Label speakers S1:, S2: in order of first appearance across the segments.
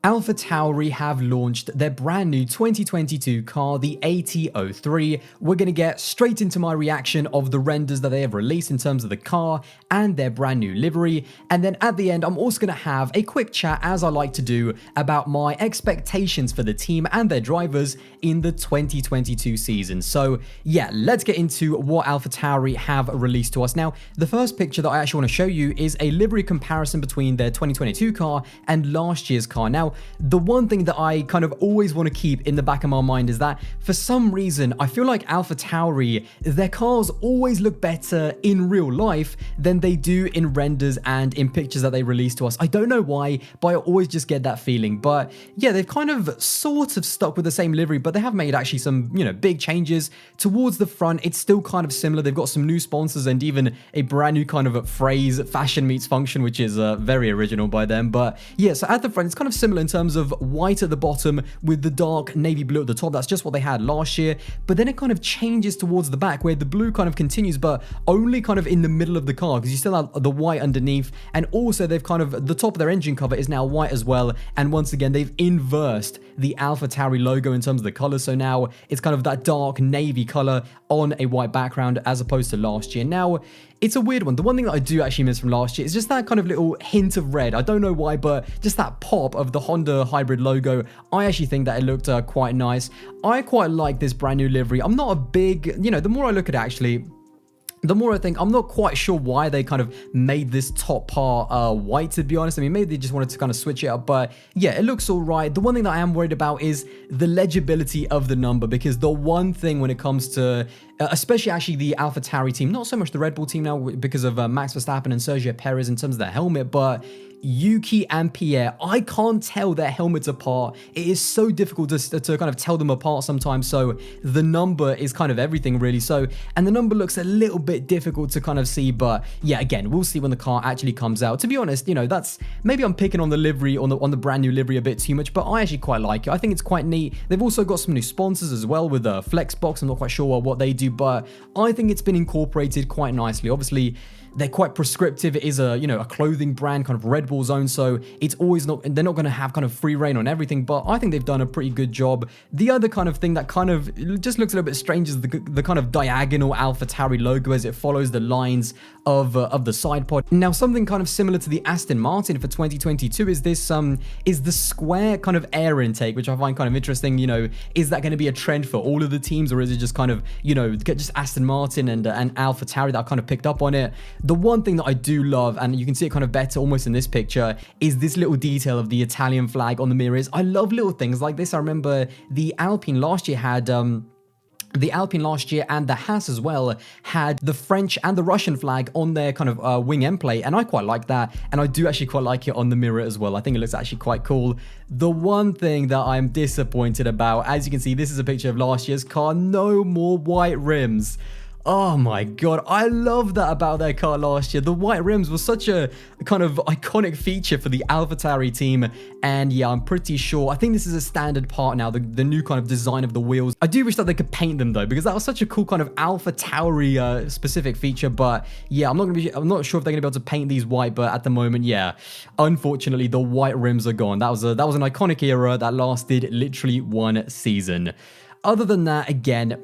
S1: AlphaTauri have launched their brand new 2022 car, the AT03. We're going to get straight into my reaction of the renders that they have released in terms of the car and their brand new livery. And then at the end, I'm also going to have a quick chat, as I like to do, about my expectations for the team and their drivers in the 2022 season. So yeah, let's get into what AlphaTauri have released to us. Now, the first picture that I actually want to show you is a livery comparison between their 2022 car and last year's car. Now, the one thing that I kind of always want to keep in the back of my mind is that for some reason, I feel like AlphaTauri, their cars always look better in real life than they do in renders and in pictures that they release to us. I don't know why, but I always just get that feeling. But yeah, they've kind of sort of stuck with the same livery, but they have made actually some, big changes towards the front. It's still kind of similar. They've got some new sponsors and even a brand new kind of phrase, fashion meets function, which is very original by them. But yeah, so at the front, it's kind of similar in terms of white at the bottom with the dark navy blue at the top. That's just what they had last year. But then it kind of changes towards the back where the blue kind of continues, but only kind of in the middle of the car because you still have the white underneath. And also they've kind of, the top of their engine cover is now white as well. And once again, they've inversed the AlphaTauri logo in terms of the color. So now it's kind of that dark navy color on a white background as opposed to last year. Now, it's a weird one. The one thing that I do actually miss from last year is just that kind of little hint of red. I don't know why, but just that pop of the Honda hybrid logo. I actually think that it looked quite nice. I quite like this brand new livery. I'm not a big, the more I look at it actually, the more I think, I'm not quite sure why they kind of made this top part white, to be honest. I mean, maybe they just wanted to kind of switch it up, but yeah, it looks all right. The one thing that I am worried about is the legibility of the number, because the one thing when it comes to, especially actually the AlphaTauri team, not so much the Red Bull team now because of Max Verstappen and Sergio Perez in terms of their helmet, but Yuki and Pierre, I can't tell their helmets apart. It is so difficult to kind of tell them apart sometimes. So the number is kind of everything really. So, and the number looks a little bit difficult to kind of see, but yeah, again, we'll see when the car actually comes out. To be honest, that's, maybe I'm picking on the livery, on the brand new livery a bit too much, but I actually quite like it. I think it's quite neat. They've also got some new sponsors as well with the Flexbox. I'm not quite sure what they do, but I think it's been incorporated quite nicely. Obviously, they're quite prescriptive. It is a clothing brand, kind of Red Bull zone, so it's always they're not going to have kind of free reign on everything, but I think they've done a pretty good job. The other kind of thing that kind of just looks a little bit strange is the kind of diagonal AlphaTauri logo as it follows the lines of the side pod. Now, something kind of similar to the Aston Martin for 2022 is this is the square kind of air intake, which I find kind of interesting. Is that going to be a trend for all of the teams, or is it just kind of just Aston Martin and AlphaTauri that kind of picked up on it? The one thing that I do love, and you can see it kind of better almost in this picture, is this little detail of the Italian flag on the mirrors. I love little things like this. I remember the Alpine last year had the Alpine last year and the Haas as well had the French and the Russian flag on their kind of wing end plate, and I quite like that, and I do actually quite like it on the mirror as well. I think it looks actually quite cool. The one thing that I'm disappointed about, as you can see, this is a picture of last year's car, no more white rims. Oh my god, I love that about their car last year. The white rims was such a kind of iconic feature for the AlphaTauri team, and yeah, I'm pretty sure, I think this is a standard part now, the new kind of design of the wheels. I do wish that they could paint them though, because that was such a cool kind of AlphaTauri specific feature, but yeah, I'm not sure if they're gonna be able to paint these white, but at the moment, yeah, unfortunately, the white rims are gone. That was an iconic era that lasted literally one season. Other than that, again,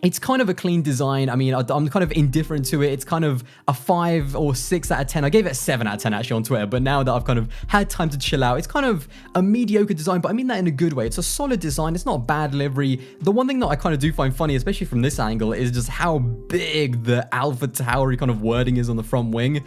S1: it's kind of a clean design. I mean, I'm kind of indifferent to it. It's kind of a 5 or 6 out of 10. I gave it a 7 out of 10 actually on Twitter, but now that I've kind of had time to chill out, it's kind of a mediocre design, but I mean that in a good way. It's a solid design. It's not a bad livery. The one thing that I kind of do find funny, especially from this angle, is just how big the AlphaTauri kind of wording is on the front wing.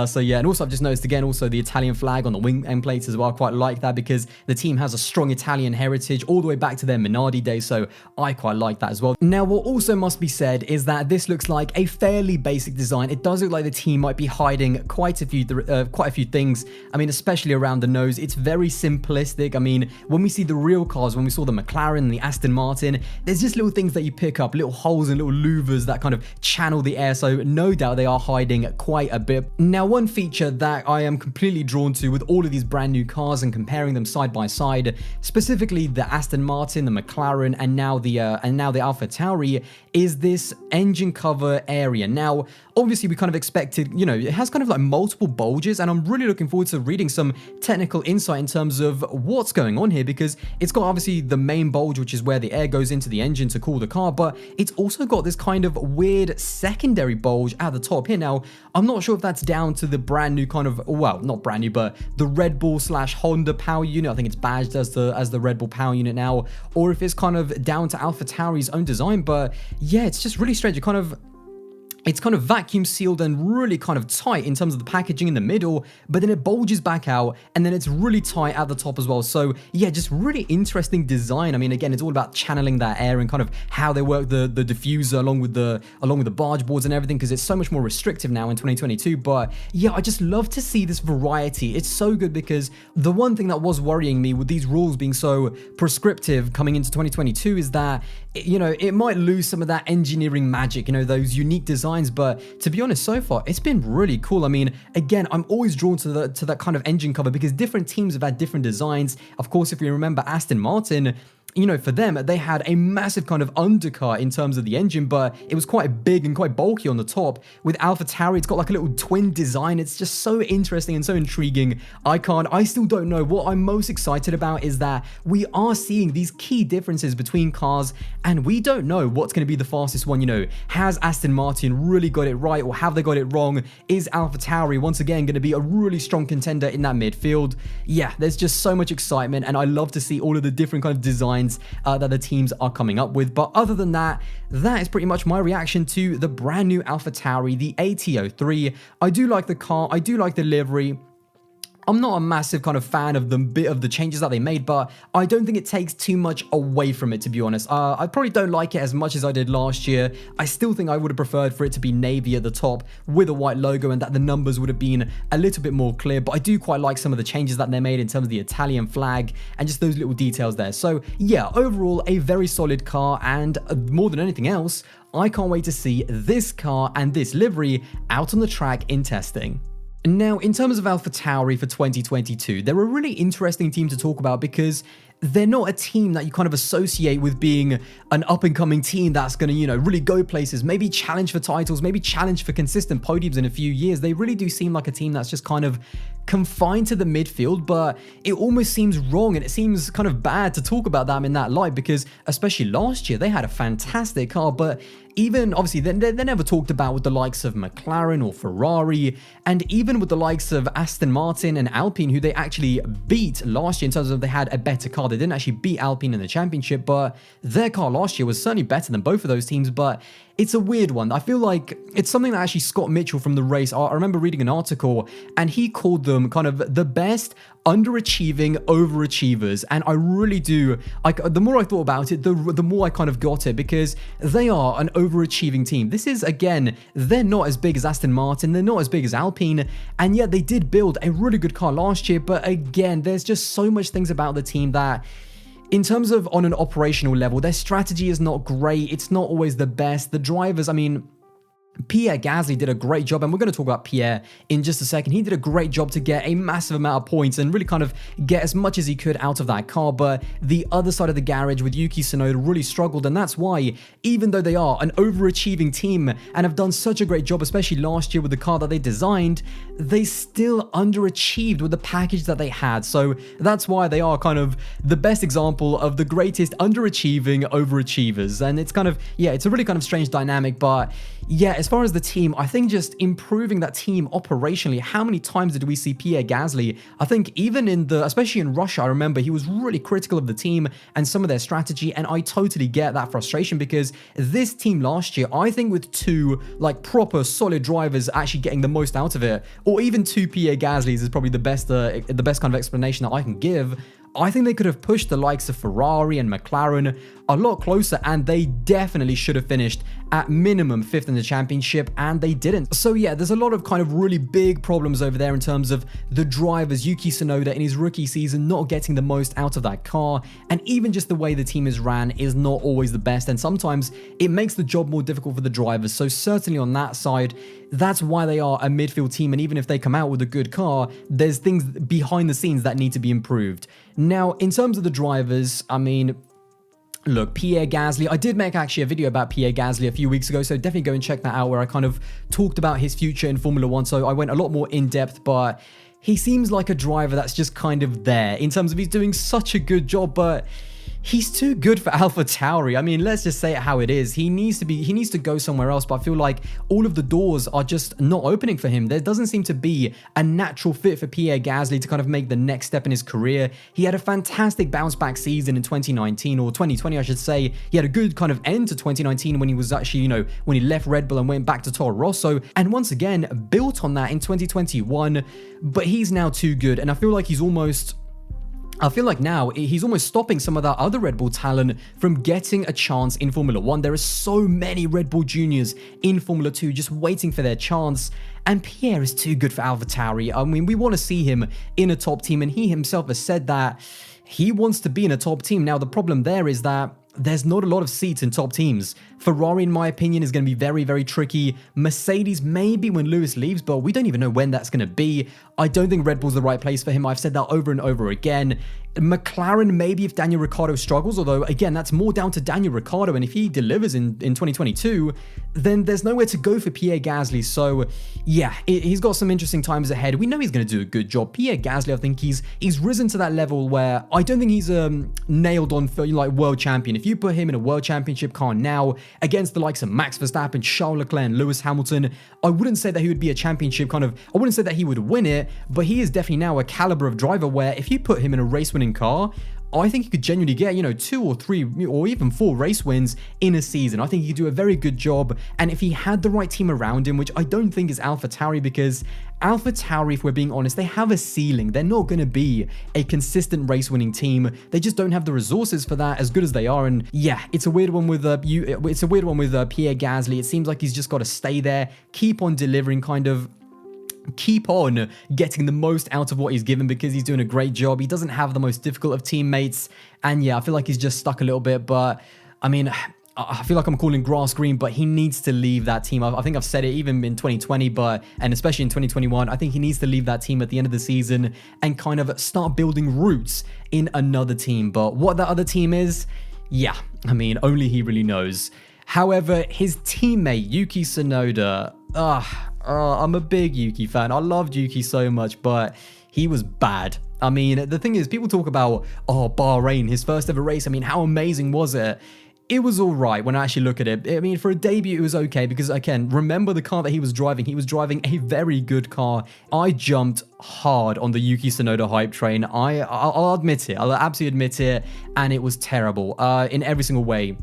S1: So yeah, and also I've just noticed again also the Italian flag on the wing end plates as well. I quite like that because the team has a strong Italian heritage all the way back to their Minardi days, so I quite like that as well. Now, what also must be said is that this looks like a fairly basic design. It does look like the team might be hiding quite a few things. I mean, especially around the nose. It's very simplistic. I mean, when we see the real cars, when we saw the McLaren and the Aston Martin, there's just little things that you pick up, little holes and little louvers that kind of channel the air, so no doubt they are hiding quite a bit. Now, one feature that I am completely drawn to with all of these brand new cars and comparing them side by side, specifically the Aston Martin, the McLaren, and now the AlphaTauri, is this engine cover area. Now, obviously, we kind of expected, you know, it has kind of like multiple bulges, and I'm really looking forward to reading some technical insight in terms of what's going on here, because it's got obviously the main bulge, which is where the air goes into the engine to cool the car, but it's also got this kind of weird secondary bulge at the top here. Now, I'm not sure if that's down to the brand new kind of, well, not brand new, but the Red Bull / Honda power unit. I think it's badged as the Red Bull power unit now, or if it's kind of down to AlphaTauri's own design. But yeah, it's just really strange. It's kind of vacuum sealed and really kind of tight in terms of the packaging in the middle, but then it bulges back out, and then it's really tight at the top as well. So yeah, just really interesting design. I mean, again, it's all about channeling that air and kind of how they work the diffuser along with the barge boards and everything, because it's so much more restrictive now in 2022. But yeah, I just love to see this variety. It's so good, because the one thing that was worrying me with these rules being so prescriptive coming into 2022 is that, you know, it might lose some of that engineering magic, you know, those unique designs. But to be honest, so far it's been really cool. I mean, again, I'm always drawn to that kind of engine cover, because different teams have had different designs. Of course, if you remember Aston Martin, you know, for them, they had a massive kind of undercar in terms of the engine, but it was quite big and quite bulky on the top. With AlphaTauri, it's got like a little twin design. It's just so interesting and so intriguing. I still don't know. What I'm most excited about is that we are seeing these key differences between cars, and we don't know what's going to be the fastest one. You know, has Aston Martin really got it right, or have they got it wrong? Is AlphaTauri once again going to be a really strong contender in that midfield? Yeah, there's just so much excitement, and I love to see all of the different kind of designs that the teams are coming up with. But other than that, that is pretty much my reaction to the brand new AlphaTauri, the AT03. I do like the car, I do like the livery. I'm not a massive kind of fan of the changes that they made, but I don't think it takes too much away from it, to be honest. I probably don't like it as much as I did last year. I still think I would have preferred for it to be navy at the top with a white logo, and that the numbers would have been a little bit more clear. But I do quite like some of the changes that they made in terms of the Italian flag and just those little details there. So yeah, overall, a very solid car, and more than anything else, I can't wait to see this car and this livery out on the track in testing. Now, in terms of AlphaTauri for 2022, they're a really interesting team to talk about, because they're not a team that you kind of associate with being an up-and-coming team that's going to, you know, really go places, maybe challenge for titles, maybe challenge for consistent podiums in a few years. They really do seem like a team that's just kind of confined to the midfield, but it almost seems wrong, and it seems kind of bad to talk about them in that light, because especially last year, they had a fantastic car, but even, obviously, they're never talked about with the likes of McLaren or Ferrari, and even with the likes of Aston Martin and Alpine, who they actually beat last year in terms of they had a better car. They didn't actually beat Alpine in the championship, but their car last year was certainly better than both of those teams. But it's a weird one. I feel like it's something that actually Scott Mitchell from the race, I remember reading an article, and he called them kind of the best underachieving overachievers. And I really do, the more I thought about it, the more I kind of got it, because they are an overachieving team. This is, again, they're not as big as Aston Martin, they're not as big as Alpine, and yet they did build a really good car last year. But again, there's just so much things about the team that, in terms of on an operational level, their strategy is not great. It's not always the best. The drivers, I mean, Pierre Gasly did a great job, and we're going to talk about Pierre in just a second. He did a great job to get a massive amount of points and really kind of get as much as he could out of that car, but the other side of the garage with Yuki Tsunoda really struggled, and that's why, even though they are an overachieving team and have done such a great job, especially last year with the car that they designed, they still underachieved with the package that they had. So that's why they are kind of the best example of the greatest underachieving overachievers, and it's kind of, yeah, it's a really kind of strange dynamic. But yeah, as far as the team, I think just improving that team operationally. How many times did we see Pierre Gasly? I think even especially in Russia, I remember he was really critical of the team and some of their strategy, and I totally get that frustration, because this team last year, I think with two like proper solid drivers actually getting the most out of it, or even two Pierre Gaslys is probably the best kind of explanation that I can give. I think they could have pushed the likes of Ferrari and McLaren a lot closer, and they definitely should have finished at minimum 5th in the championship, and they didn't. So yeah, there's a lot of kind of really big problems over there in terms of the drivers, Yuki Tsunoda in his rookie season not getting the most out of that car, and even just the way the team is ran is not always the best, and sometimes it makes the job more difficult for the drivers. So certainly on that side, that's why they are a midfield team, and even if they come out with a good car, there's things behind the scenes that need to be improved. Now, in terms of the drivers, I mean, look, Pierre Gasly, I did make actually a video about Pierre Gasly a few weeks ago, so definitely go and check that out, where I kind of talked about his future in Formula 1, so I went a lot more in depth, but he seems like a driver that's just kind of there in terms of he's doing such a good job, but he's too good for AlphaTauri. I mean, let's just say it how it is. He needs to go somewhere else, but I feel like all of the doors are just not opening for him. There doesn't seem to be a natural fit for Pierre Gasly to kind of make the next step in his career. He had a fantastic bounce back season in 2019, or 2020, I should say. He had a good kind of end to 2019 when he was actually, you know, when he left Red Bull and went back to Toro Rosso, and once again, built on that in 2021, but he's now too good, and I feel like I feel like now he's almost stopping some of that other Red Bull talent from getting a chance in Formula 1. There are so many Red Bull juniors in Formula 2 just waiting for their chance, and Pierre is too good for AlphaTauri. I mean, we want to see him in a top team, and he himself has said that he wants to be in a top team. Now, the problem there is that there's not a lot of seats in top teams. Ferrari, in my opinion, is going to be very, very tricky. Mercedes, maybe when Lewis leaves, but we don't even know when that's going to be. I don't think Red Bull's the right place for him. I've said that over and over again. McLaren, maybe if Daniel Ricciardo struggles, although, again, that's more down to Daniel Ricciardo, and if he delivers in 2022, then there's nowhere to go for Pierre Gasly. So, yeah, he's got some interesting times ahead. We know he's going to do a good job. Pierre Gasly, I think he's risen to that level where I don't think he's nailed on for, like, world champion. If you put him in a world championship car now against the likes of Max Verstappen, Charles Leclerc, and Lewis Hamilton, I wouldn't say that he would be a championship I wouldn't say that he would win it, but he is definitely now a caliber of driver where if you put him in a race-winning car, I think he could genuinely get, 2 or 3 or even 4 race wins in a season. I think he could do a very good job, and if he had the right team around him, which I don't think is AlphaTauri, because AlphaTauri, if we're being honest, they have a ceiling. They're not going to be a consistent race-winning team. They just don't have the resources for that, as good as they are. And yeah, it's a weird one with Pierre Gasly. It seems like he's just got to stay there, keep on delivering, keep on getting the most out of what he's given, because he's doing a great job. He doesn't have the most difficult of teammates, and yeah, I feel like he's just stuck a little bit. But I mean, I feel like I'm calling grass green, but he needs to leave that team. I think I've said it even in 2020, and especially in 2021, I think he needs to leave that team at the end of the season and kind of start building roots in another team. But what that other team is, yeah, I mean, only he really knows. However, his teammate, Yuki Tsunoda, I'm a big Yuki fan. I loved Yuki so much, but he was bad. I mean, the thing is, people talk about, Bahrain, his first ever race. I mean, how amazing was it? It was all right when I actually look at it. I mean, for a debut, it was okay because, again, remember the car that he was driving. He was driving a very good car. I jumped hard on the Yuki Tsunoda hype train. I'll admit it. I'll absolutely admit it. And it was terrible in every single way.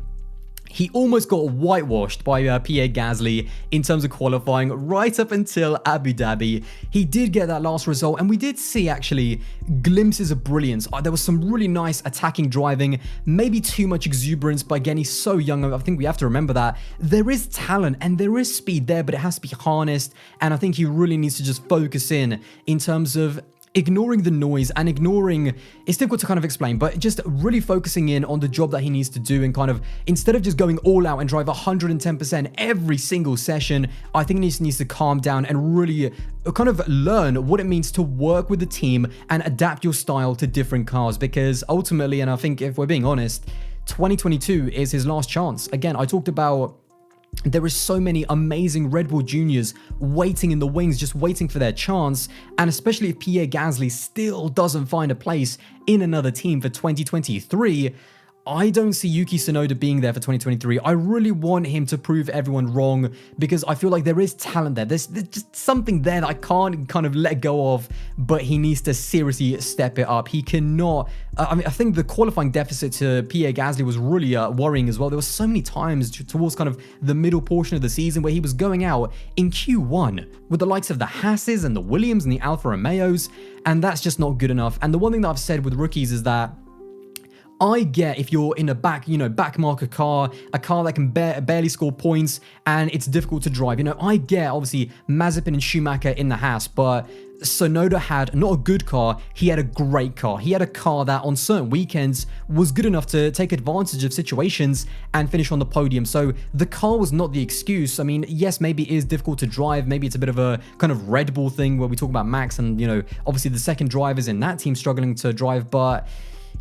S1: He almost got whitewashed by Pierre Gasly in terms of qualifying right up until Abu Dhabi. He did get that last result, and we did see actually glimpses of brilliance. There was some really nice attacking driving, maybe too much exuberance, but again, he's so young. I think we have to remember that there is talent and there is speed there, but it has to be harnessed, and I think he really needs to just focus in terms of ignoring the noise and it's difficult to kind of explain, but just really focusing in on the job that he needs to do, and kind of, instead of just going all out and drive 110% every single session, I think he needs to calm down and really kind of learn what it means to work with the team and adapt your style to different cars, because ultimately, and I think if we're being honest, 2022 is his last chance. Again, I talked about there is so many amazing Red Bull juniors waiting in the wings, just waiting for their chance. And especially if Pierre Gasly still doesn't find a place in another team for 2023, I don't see Yuki Tsunoda being there for 2023. I really want him to prove everyone wrong, because I feel like there is talent there. There's just something there that I can't kind of let go of, but he needs to seriously step it up. He cannot... I think the qualifying deficit to Pierre Gasly was really worrying as well. There were so many times towards kind of the middle portion of the season where he was going out in Q1 with the likes of the Hasses and the Williams and the Alfa Romeos, and that's just not good enough. And the one thing that I've said with rookies is that I get if you're in a back marker car, a car that can barely score points and it's difficult to drive. I get obviously Mazepin and Schumacher in the Haas, but Tsunoda had not a good car, he had a great car. He had a car that on certain weekends was good enough to take advantage of situations and finish on the podium. So the car was not the excuse. I mean, yes, maybe it is difficult to drive. Maybe it's a bit of a kind of Red Bull thing where we talk about Max and, obviously the second drivers in that team struggling to drive, but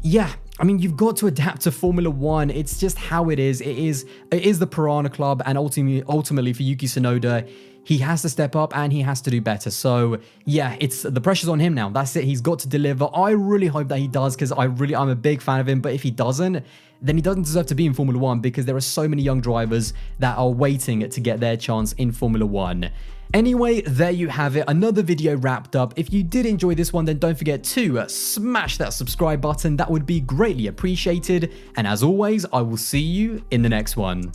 S1: yeah, I mean, you've got to adapt to Formula One. It's just how it is. It is the Piranha Club, and ultimately for Yuki Tsunoda, he has to step up and he has to do better. So yeah, the pressure's on him now. That's it. He's got to deliver. I really hope that he does, because I'm a big fan of him. But if he doesn't, then he doesn't deserve to be in Formula One, because there are so many young drivers that are waiting to get their chance in Formula One. Anyway, there you have it, another video wrapped up. If you did enjoy this one, then don't forget to smash that subscribe button. That would be greatly appreciated. And as always, I will see you in the next one.